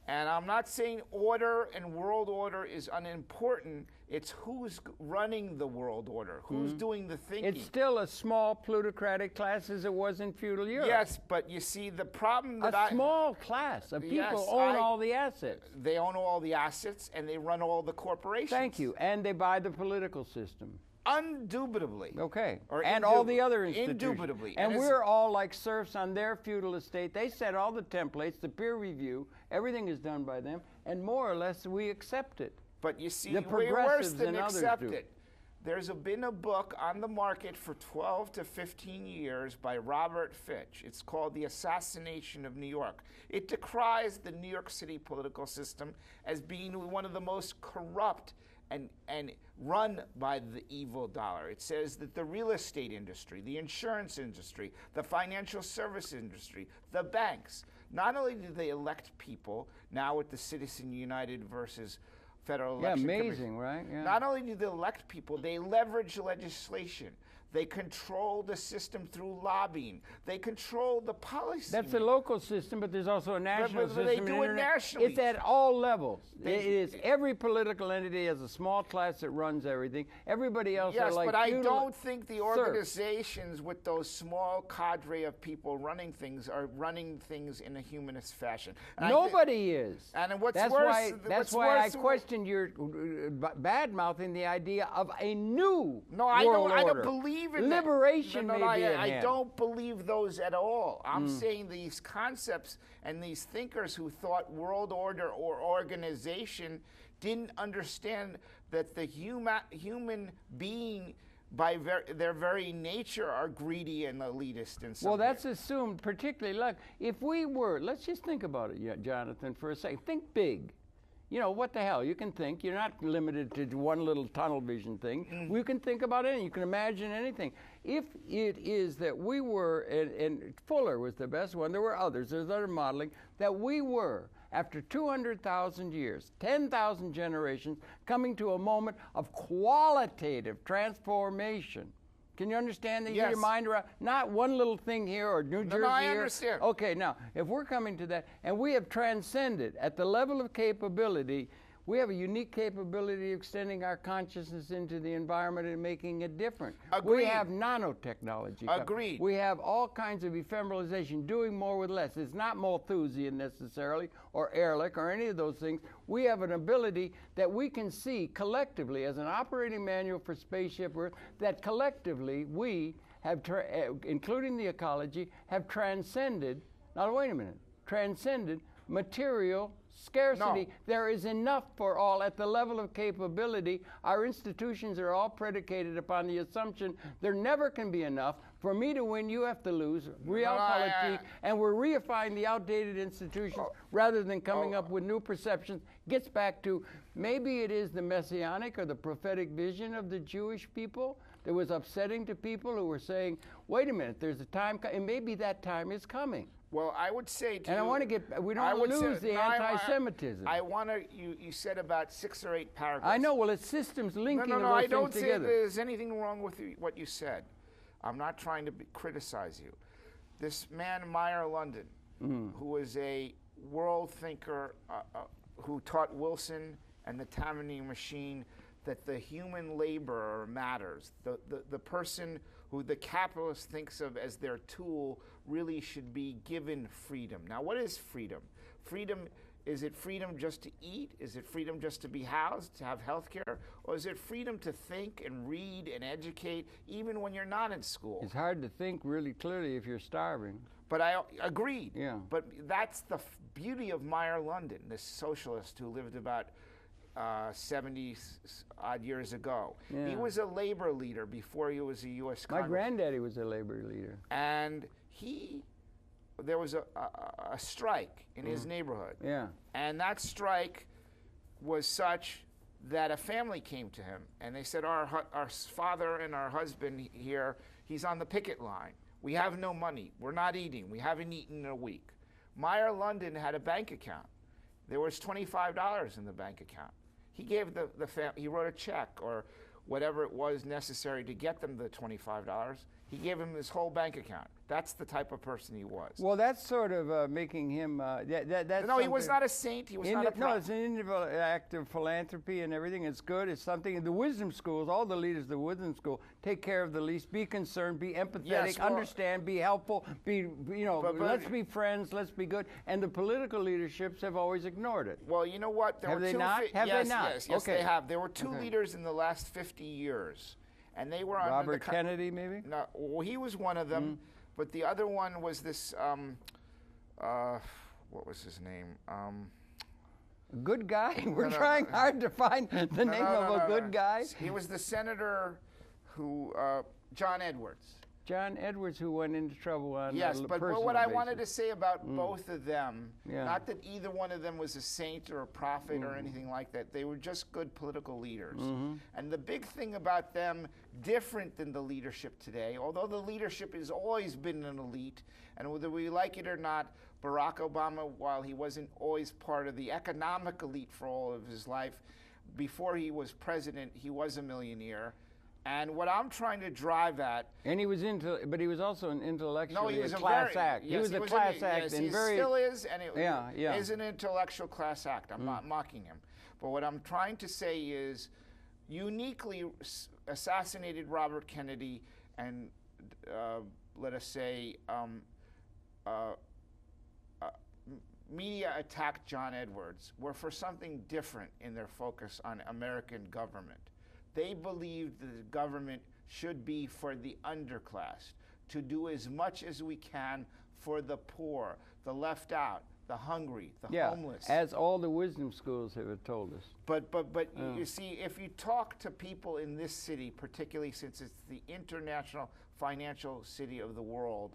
And I'm not saying order and world order is unimportant. It's who's running the world order, who's doing the thinking. It's still a small plutocratic class as it was in feudal Europe. Yes, but you see, the problem that A small class of people Yes, own all the assets. they own all the assets and they run all the corporations. Thank you. And they buy the political system. Undoubtedly. Okay. Or And all the other institutions. Indubitably. And it's- we're all like serfs on their feudal estate. They set all the templates, the peer review, everything is done by them, and more or less we accept it. But you see, The we're worse progressives than and others accept do. it. There's been a book on the market for 12 to 15 years by Robert Fitch. It's called The Assassination of New York. It decries the New York City political system as being one of the most corrupt and run by the evil dollar. It says that the real estate industry, the insurance industry, the financial service industry, the banks, not only do they elect people now with the Citizen United versus Federal Yeah, Election amazing, Commission. right? Yeah. Not only do they elect people, they leverage legislation. They control the system through lobbying. They control the policy. That's a local system, but there's also a national but they system. do it and nationally. It's at all levels. It is every political entity has a small class that runs everything. Everybody else are Yes, like but I feudal don't think the serfs. organizations with those small cadre of people running things are running things in a humanist fashion. And I thi- Nobody is. And what's that's worse? why. That's what's why worse, I questioned your bad mouthing the idea of a new No, I world don't. I order. don't believe in that. Liberation No, may be at I hand. don't believe those at all. I'm saying these concepts and these thinkers who thought world order or organization didn't understand that the human being, by their very nature, are greedy and elitist in some Well, that's way. assumed, particularly. Look, if we were, let's just think about it, Jonathan, for a second. Think big. You know, what the hell? You can think. You're not limited to one little tunnel vision thing. We can think about anything. You can imagine anything. If it is that we were, and Fuller was the best one, there were others, there's other modeling, that we were, after 200,000 years, 10,000 generations, coming to a moment of qualitative transformation. Can you understand that? Yes. Your mind around, not one little thing here or New Jersey no, I here. understand. Okay, now, if we're coming to that, and we have transcended at the level of capability, we have a unique capability of extending our consciousness into the environment and making it different. Agreed. We have nanotechnology. Agreed. We have all kinds of ephemeralization, doing more with less. It's not Malthusian necessarily, or Ehrlich, or any of those things. We have an ability that we can see collectively as an operating manual for Spaceship Earth, that collectively we have, including the ecology, have transcended, now wait a minute, transcended material scarcity. No. There is enough for all at the level of capability. Our institutions are all predicated upon the assumption there never can be enough. For me to win, you have to lose. Realpolitik, and we're reifying the outdated institutions rather than coming up with new perceptions. Gets back to maybe it is the messianic or the prophetic vision of the Jewish people that was upsetting to people who were saying, wait a minute, there's a time, and maybe that time is coming. Well, I would say to And you, I want to get, we I don't would lose say- the no, I- anti-Semitism. I want to, you said about 6 or 8 paragraphs. I know, well, it's systems linking No, of no, those I things don't say together. there's anything wrong with what you said. I'm not trying to criticize you. This man, Meyer London, who was a world thinker who taught Wilson and the Tammany machine that the human laborer matters. The person who the capitalist thinks of as their tool really should be given freedom. Now, what is freedom? Freedom Is it freedom just to eat? Is it freedom just to be housed, to have health care? Or is it freedom to think and read and educate even when you're not in school? It's hard to think really clearly if you're starving. But I agreed. Yeah. But that's the beauty of Meyer London, this socialist who lived about 70 odd years ago. Yeah. He was a labor leader before he was a U.S. My Congress. granddaddy was a labor leader. And there was a strike in his neighborhood. Yeah. And that strike was such that a family came to him and they said, our father and our husband here, he's on the picket line. We have no money. We're not eating. We haven't eaten in a week. Meyer London had a bank account. There was $25 in the bank account. He gave he wrote a check or whatever it was necessary to get them the $25. He gave him his whole bank account. That's the type of person he was. Well, that's sort of making him. That's no, he was not a saint. He was not a prophet. No, it's an individual act of philanthropy and everything. It's good. It's something. The wisdom schools, all the leaders of the wisdom school, take care of the least. Be concerned. Be empathetic. Yes, well, understand. Be helpful. Let's be friends. Let's be good. And the political leaderships have always ignored it. Well, you know what? Have they not? Have they not? Yes, okay. They have. There were two leaders in the last 50 years. And they were Robert Kennedy, maybe? No, well, he was one of them, but the other one was this. What was his name? A good guy. We're trying hard to find the name of a good guy. He was the senator who, John Edwards. John Edwards, who went into trouble on yes, but what I wanted to say about both of them, Yeah. not that either one of them was a saint or a prophet or anything like that, they were just good political leaders. And the big thing about them, different than the leadership today, although the leadership has always been an elite, and whether we like it or not, Barack Obama, while he wasn't always part of the economic elite for all of his life, before he was president, he was a millionaire. And what I'm trying to drive at, and he was but he was also an intellectual. No, he was a class act. Yes, he was a class act, yes, and he still is, and it is an intellectual class act. I'm not mocking him, but what I'm trying to say is, uniquely assassinated Robert Kennedy, and let us say, media attacked John Edwards, were for something different in their focus on American government. They believed that the government should be for the underclass, to do as much as we can for the poor, the left out, the hungry, the homeless. As all the wisdom schools have told us. But you see, if you talk to people in this city, particularly since it's the international financial city of the world,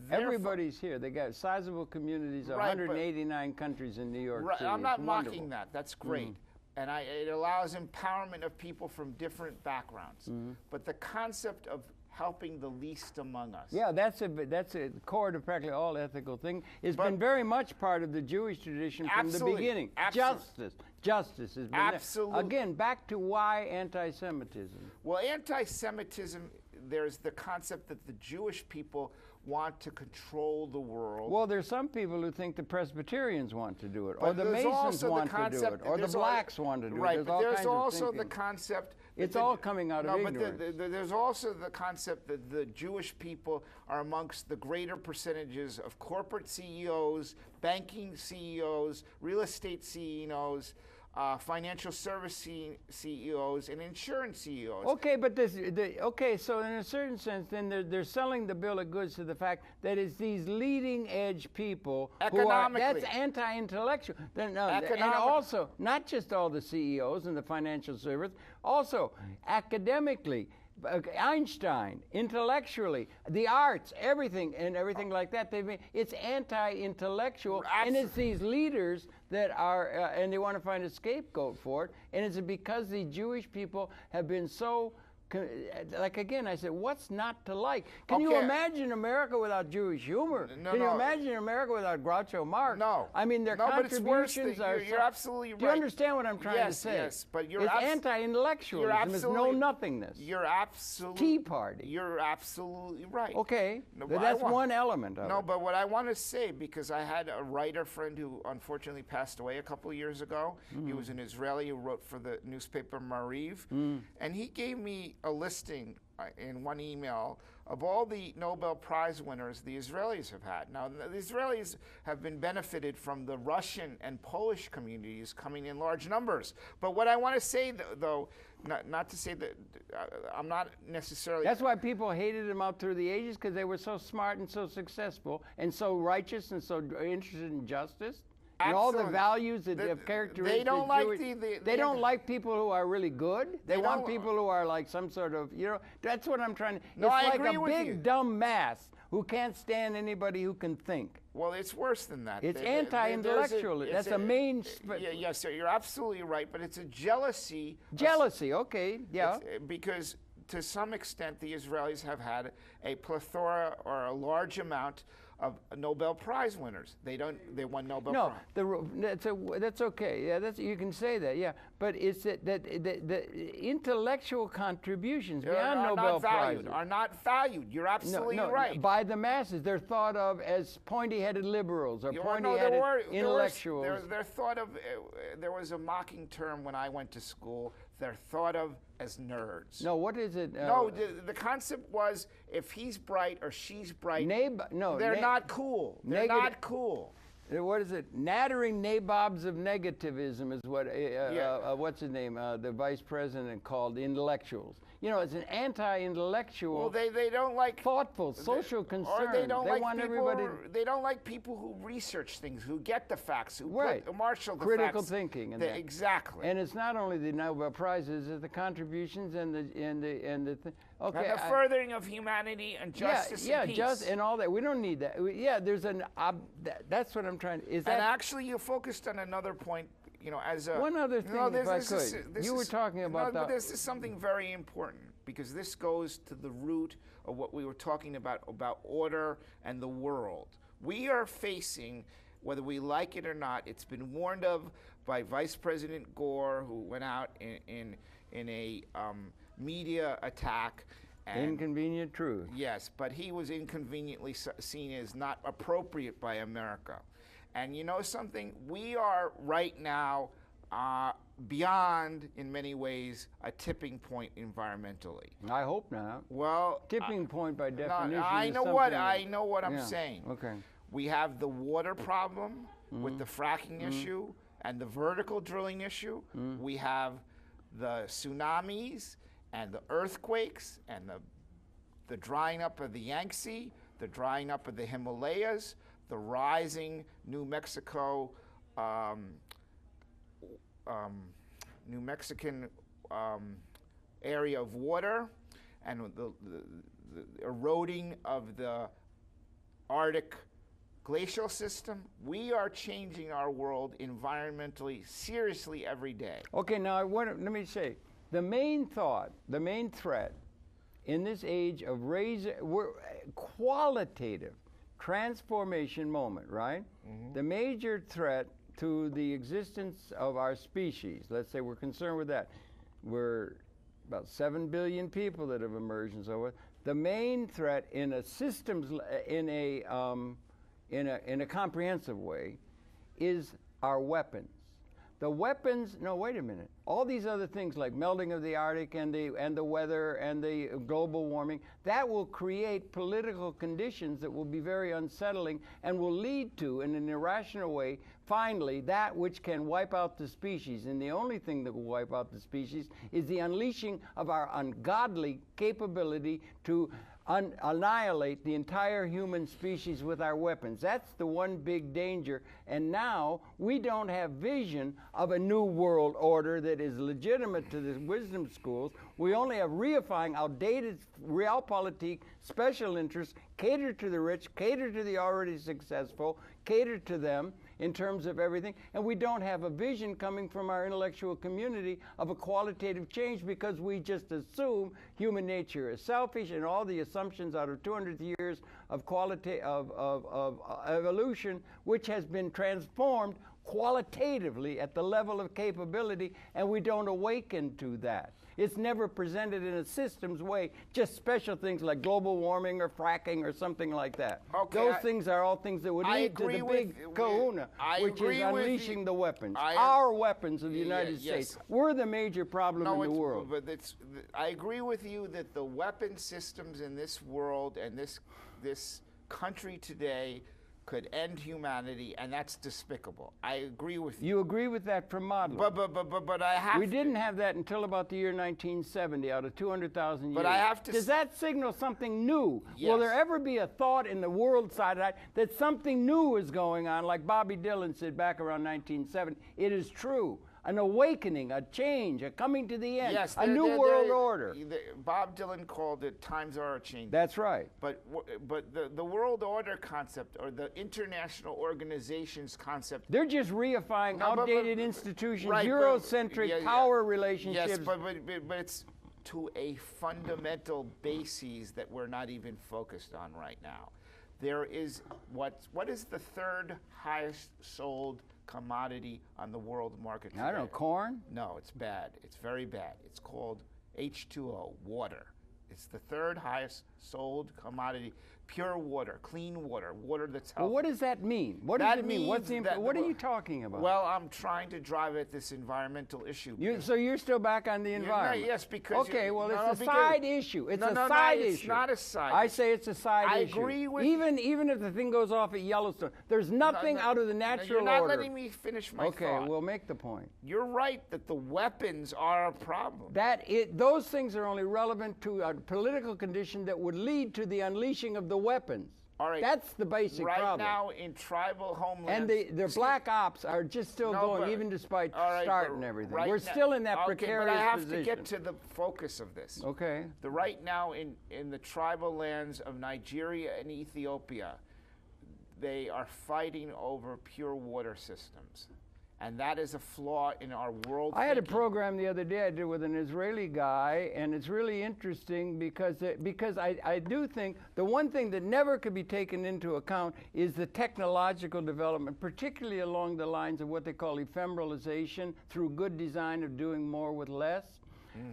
everybody's here. They got sizable communities, 189 countries in New York City. I'm not mocking that. That's great. And it allows empowerment of people from different backgrounds. But the concept of helping the least among us. Yeah, that's a core to practically all ethical things. It's been very much part of the Jewish tradition from the beginning. Justice has been absolutely there. Again, back to why anti-Semitism. Well, anti-Semitism, there's the concept that the Jewish people want to control the world. Well, there's some people who think the Presbyterians want to do it, or the Masons want to do it, or the blacks want to do it. Right, but there's also the concept. It's all coming out of ignorance. But there's also the concept that the Jewish people are amongst the greater percentages of corporate CEOs, banking CEOs, real estate CEOs, financial service CEOs, and insurance CEOs. Okay, but so in a certain sense, then they're selling the bill of goods to the fact that it's these leading edge people who are, that's anti-intellectual. And also, not just all the CEOs and the financial service, also academically, Einstein, intellectually, the arts, everything like that. It's anti-intellectual, and it's these leaders that are, and they want to find a scapegoat for it, and it's because the Jewish people have been so, like again, I said, what's not to like? Can you imagine America without Jewish humor? Can you imagine America without Groucho Marx? No. I mean, their contributions are. You're absolutely right. Do you understand what I'm trying to say? Yes, but it's anti-intellectualism. It's know-nothingness. You're absolutely. Tea Party. You're absolutely right. Okay, that's one element of it. No, but what I want to say, because I had a writer friend who unfortunately passed away a couple of years ago. He was an Israeli who wrote for the newspaper Mariv, and he gave me a listing in one email of all the Nobel Prize winners the Israelis have had. Now, the Israelis have been benefited from the Russian and Polish communities coming in large numbers. But what I want to say, though, not to say that I'm not necessarily... That's why people hated them out through the ages, because they were so smart and so successful and so righteous and so interested in justice. And all the values and the characteristics. They don't like they don't like people who are really good. They want people who are like some sort of, that's what I'm trying to... No, it's I like agree a with you. big dumb mass who can't stand anybody who can think. Well, it's worse than that. It's anti-intellectual. That's a main... Yes, sir, you're absolutely right, but it's a jealousy. Jealousy, okay, yeah. Because to some extent, the Israelis have had a plethora or a large amount of Nobel Prize winners. They won Nobel Prize. That's okay. Yeah, you can say that. Yeah, but it's that the intellectual contributions beyond Nobel Prizes are not valued. You're absolutely right. By the masses, they're thought of as pointy-headed liberals or pointy-headed intellectuals. They're thought of. There was a mocking term when I went to school. They're thought of as nerds. No, what is it? No, the concept was if he's bright or she's bright, they're not cool. They're not cool. What is it? Nattering nabobs of negativism is what, what's his name, the vice president called intellectuals. It's an anti-intellectual. Well, they don't like thoughtful, social concern. Or they don't want people, everybody. They don't like people who research things, who get the facts, who marshal the critical facts. Thinking. And exactly. And it's not only the Nobel Prizes; it's the contributions and the okay. And the furthering of humanity and justice and peace. Just and all that. We don't need that. There's an. That's what I'm trying to. And actually, you focused on another point. As a one other thing, if I could, you were talking about but this is something very important, because this goes to the root of what we were talking about order and the world. We are facing, whether we like it or not, it's been warned of by Vice President Gore, who went out in a media attack. Inconvenient truth. Yes, but he was inconveniently seen as not appropriate by America. And you know something? We are right now beyond, in many ways, a tipping point environmentally. I hope not. Well, tipping point by definition. I know what I'm saying. Okay. We have the water problem with the fracking issue and the vertical drilling issue. We have the tsunamis and the earthquakes and the drying up of the Yangtze, the drying up of the Himalayas, the rising New Mexican area of water, and the eroding of the Arctic glacial system. We are changing our world environmentally seriously every day. Okay, now let me say, the main threat in this age of qualitative transformation moment, right? The major threat to the existence of our species, let's say we're concerned with that. We're about 7 billion people that have emerged and so forth. The main threat in a systems, in a comprehensive way, is our weapons. The weapons, no, wait a minute. All these other things like melting of the Arctic and the weather and the global warming, that will create political conditions that will be very unsettling and will lead to, in an irrational way, finally, that which can wipe out the species. And the only thing that will wipe out the species is the unleashing of our ungodly capability to annihilate the entire human species with our weapons. That's the one big danger. And now we don't have vision of a new world order that is legitimate to the wisdom schools. We only have reifying, outdated realpolitik, special interests, cater to the rich, cater to the already successful, cater to them in terms of everything, and we don't have a vision coming from our intellectual community of a qualitative change, because we just assume human nature is selfish, and all the assumptions out of 200 years of evolution, which has been transformed qualitatively at the level of capability, and we don't awaken to that. It's never presented in a systems way, just special things like global warming or fracking or something like that. Okay, Those things are all things that would lead to the big kahuna, which is unleashing the weapons. Our weapons of the United States. We're the major problem in the world. But I agree with you that the weapon systems in this world and this country today could end humanity, and that's despicable. I agree with you. You agree with that from modeling. But I have We didn't have that until about the year 1970, out of 200,000 years. But I have to... Does that signal something new? Yes. Will there ever be a thought in the world side of that something new is going on, like Bobby Dylan said back around 1970? It is true. An awakening, a change, a coming to the end, yes, a new world order. Bob Dylan called it "Times Are Changing." That's right. But the world order concept, or the international organizations concept, they're just reifying outdated institutions, right, Eurocentric power relationships. Yes, but it's to a fundamental basis that we're not even focused on right now. There is what is the third highest sold commodity on the world market today? I don't know, corn? No, it's bad. It's very bad. It's called H2O, water. It's the third highest sold commodity. Pure water, clean water, water that's healthy. Well, what does that mean? What does it mean? What's what are you talking about? Well, I'm trying to drive at this environmental issue. So you're still back on the environment? Yes, because... Okay, well, it's a side issue. It's a side issue. It's not a side I say it's a side issue. I agree with even if the thing goes off at Yellowstone, there's nothing out of the natural order. You're not letting me finish my thought. Okay, we'll make the point. You're right that the weapons are a problem. Those things are only relevant to a political condition that would lead to the unleashing of the weapons. All right. That's the basic problem. Right now, in tribal homelands... And the black ops are just still going, even despite starting everything. We're still in that precarious but I have position. to get to the focus of this. Okay. Right now, in the tribal lands of Nigeria and Ethiopia, they are fighting over pure water systems. And that is a flaw in our world I had a program the other day I did with an Israeli guy, and it's really interesting because I do think the one thing that never could be taken into account is the technological development, particularly along the lines of what they call ephemeralization through good design of doing more with less.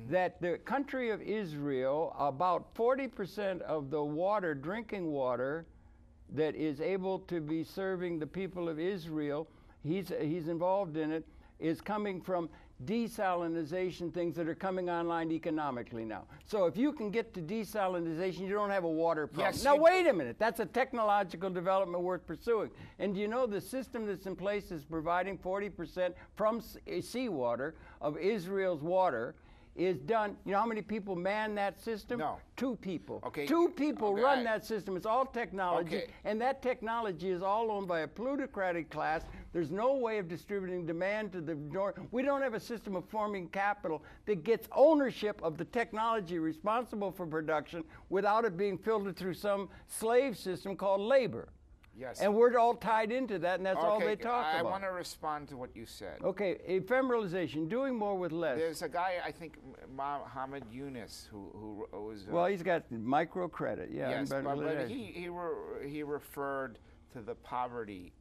That the country of Israel, about 40% of the water, drinking water, that is able to be serving the people of Israel, he's involved in it, is coming from desalinization things that are coming online economically now. So if you can get to desalinization, you don't have a water problem. Yes, now wait a minute, that's a technological development worth pursuing. And do you know the system that's in place is providing 40% from seawater of Israel's water is done. You know how many people man that system? No. 2 people. Okay. 2 people run that system. It's all technology. Okay. And that technology is all owned by a plutocratic class. There's no way of distributing demand to the north. We don't have a system of forming capital that gets ownership of the technology responsible for production without it being filtered through some slave system called labor. Yes. And we're all tied into that, and that's all they talk about. I want to respond to what you said. Okay, ephemeralization, doing more with less. There's a guy, I think, Mohammed Yunus, who was... well, he's got microcredit, yeah. Yes, but he referred to the poverty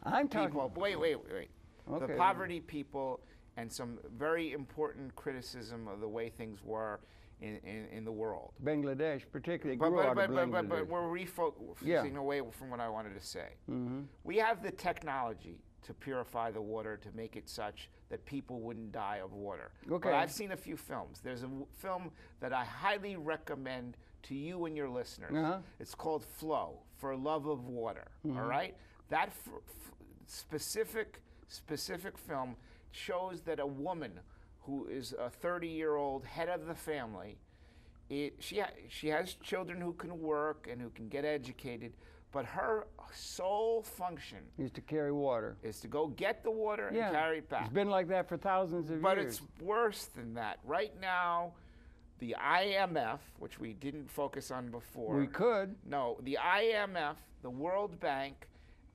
I'm talking... people. Wait. Okay. The poverty people, and some very important criticism of the way things were in the world. Bangladesh, particularly. But we're refocusing away from what I wanted to say. We have the technology to purify the water to make it such that people wouldn't die of water. Okay. But I've seen a few films. There's a film that I highly recommend to you and your listeners. It's called Flow, For Love of Water. All right? That specific film shows that a woman who is a 30-year-old head of the family, she has children who can work and who can get educated, but her sole function is to carry water. Is to go get the water and carry it back. It's been like that for thousands of years. But it's worse than that. Right now, the IMF, which we didn't focus on before. We could. No, the IMF, the World Bank,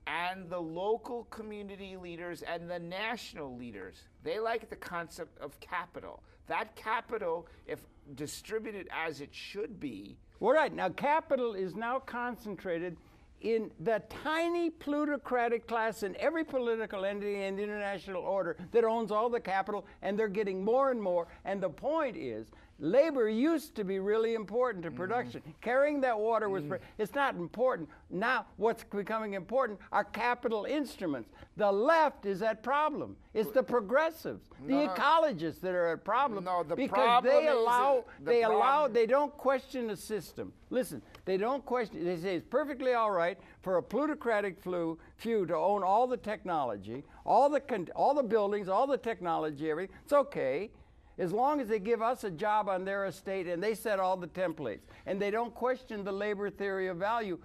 and the local community leaders and the national leaders, they like the concept of capital. That capital, if distributed as it should be... Well, right. Now, capital is now concentrated in the tiny plutocratic class in every political entity in the international order that owns all the capital, and they're getting more and more. And the point is, labor used to be really important to production. Carrying that water was, it's not important. Now what's becoming important are capital instruments. The left is at problem. It's the progressives, the ecologists that are at problem. No, the because problem they don't question the system. Listen, they don't question, they say it's perfectly all right for a plutocratic few to own all the technology, all the buildings, all the technology, everything. It's okay, as long as they give us a job on their estate and they set all the templates and they don't question the labor theory of value.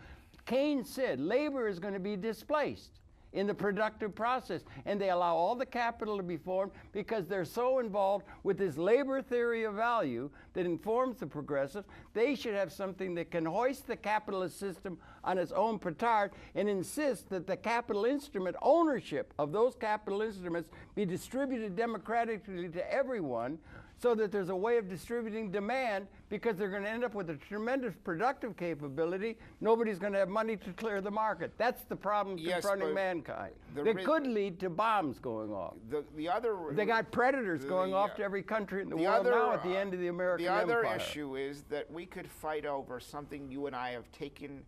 Keynes said labor is going to be displaced in the productive process, and they allow all the capital to be formed because they're so involved with this labor theory of value that informs the progressives. They should have something that can hoist the capitalist system on its own petard and insist that the capital instrument ownership of those capital instruments be distributed democratically to everyone, so that there's a way of distributing demand, because they're going to end up with a tremendous productive capability. Nobody's going to have money to clear the market. That's the problem confronting mankind. That could lead to bombs going off. They got predators going off to every country in the world now at the end of the American Empire. The other issue is that we could fight over something you and I have taken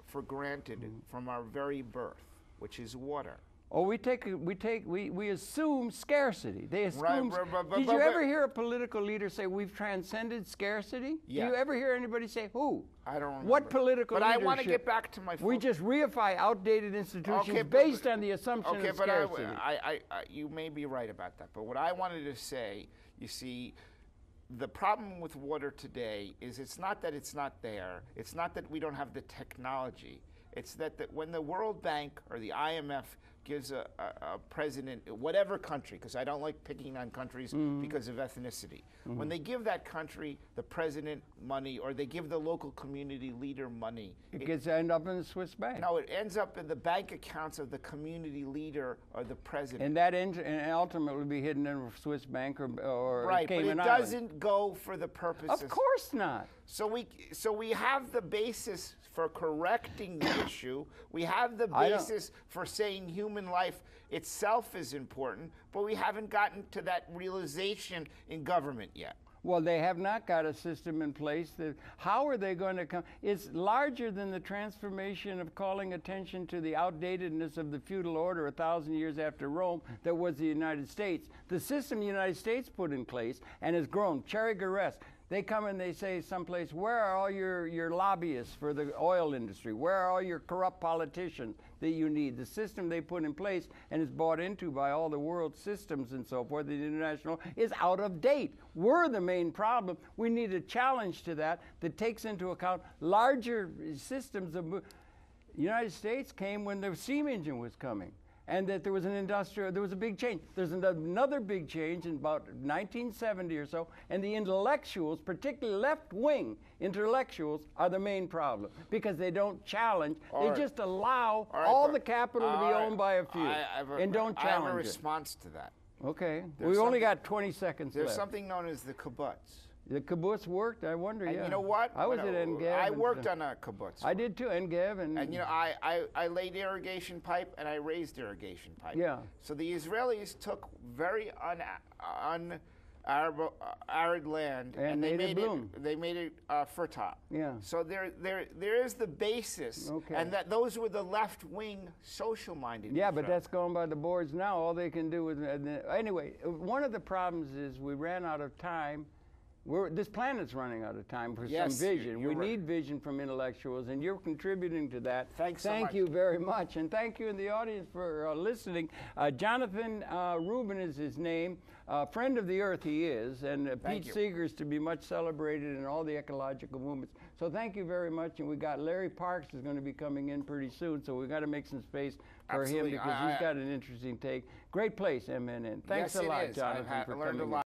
for granted from our very birth, which is water. Oh, we assume scarcity. They assume. Did you ever hear a political leader say we've transcended scarcity? Yeah. Do you ever hear anybody say who? I don't remember. What political leadership? But I want to get back to my. We just reify outdated institutions based on the assumption of scarcity. You may be right about that. But what I wanted to say, you see, the problem with water today is it's not that it's not there. It's not that we don't have the technology. It's that when the World Bank or the IMF gives a president, whatever country, because I don't like picking on countries because of ethnicity. When they give that country, the president, money, or they give the local community leader money, it gets end up in the Swiss bank. No, it ends up in the bank accounts of the community leader or the president. And that ultimately will be hidden in a Swiss bank or right, Cayman but it Islands. doesn't go for the purposes. Of course not. So we have the basis for correcting the issue. We have the basis for saying human life itself is important, but we haven't gotten to that realization in government yet. Well, they have not got a system in place. How are they going to come? It's larger than the transformation of calling attention to the outdatedness of the feudal order 1,000 years after Rome that was the United States. The system the United States put in place and has grown. Cherry-Garess. They come and they say someplace, where are all your lobbyists for the oil industry? Where are all your corrupt politicians that you need? The system they put in place and is bought into by all the world systems and so forth, the international, is out of date. We're the main problem. We need a challenge to that takes into account larger systems. The United States came when the steam engine was coming, and that there was there was a big change. There's another big change in about 1970 or so, and the intellectuals, particularly left-wing intellectuals, are the main problem, because they don't challenge. They just allow all the capital to be owned by a few, and don't challenge it. I have a response to that. Okay. We only got 20 seconds left. There's something known as the kibbutz. The kibbutz worked, I wonder, and you know what? I was at Engev. I worked on a kibbutz. I did too, Engev. And you know, I laid irrigation pipe and I raised irrigation pipe. Yeah. So the Israelis took very arid land and they made it fertile. Yeah. So there is the basis, and that those were the left-wing, social-minded. Yeah, but that's going by the boards now. All they can do is anyway. One of the problems is we ran out of time. This planet's running out of time for some vision. We need vision from intellectuals, and you're contributing to that. Thanks so much. Thank you very much, and thank you in the audience for listening. Jonathon Rubin is his name. Friend of the Earth he is, and Pete Seeger's to be much celebrated in all the ecological movements. So thank you very much, and we got Larry Parks is going to be coming in pretty soon, so we've got to make some space for him because he's got an interesting take. Great place, MNN. Thanks a lot, Jonathon, for coming in.